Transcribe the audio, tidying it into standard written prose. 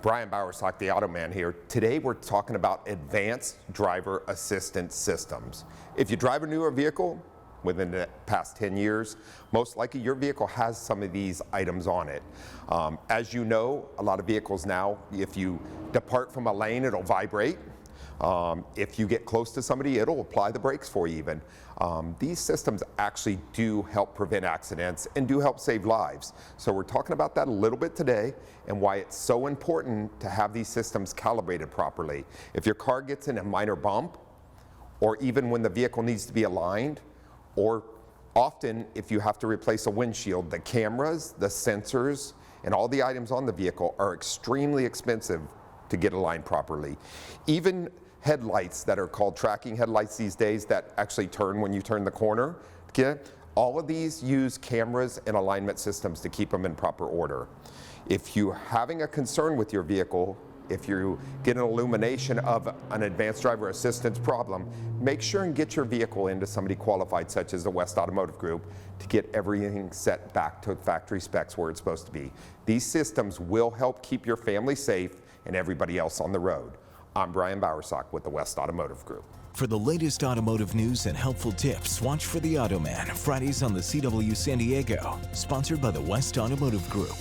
Brian Bowersock, the Auto Man here. Today we're talking about advanced driver assistance systems. If you drive a newer vehicle within the past 10 years, most likely your vehicle has some of these items on it. As you know, a lot of vehicles now, if you depart from a lane, it'll vibrate. If you get close to somebody, it'll apply the brakes for you even. These systems actually do help prevent accidents and do help save lives. So we're talking about that a little bit today and why it's so important to have these systems calibrated properly. If your car gets in a minor bump, or even when the vehicle needs to be aligned, or often if you have to replace a windshield, the cameras, the sensors, and all the items on the vehicle are extremely expensive to get aligned properly. Even headlights that are called tracking headlights these days that actually turn when you turn the corner, all of these use cameras and alignment systems to keep them in proper order. If you're having a concern with your vehicle, if you get an illumination of an advanced driver assistance problem, make sure and get your vehicle into somebody qualified such as the West Automotive Group to get everything set back to factory specs where it's supposed to be. These systems will help keep your family safe and everybody else on the road. I'm Brian Bowersock with the West Automotive Group. For the latest automotive news and helpful tips, watch for The Auto Man Fridays on the CW San Diego, sponsored by the West Automotive Group.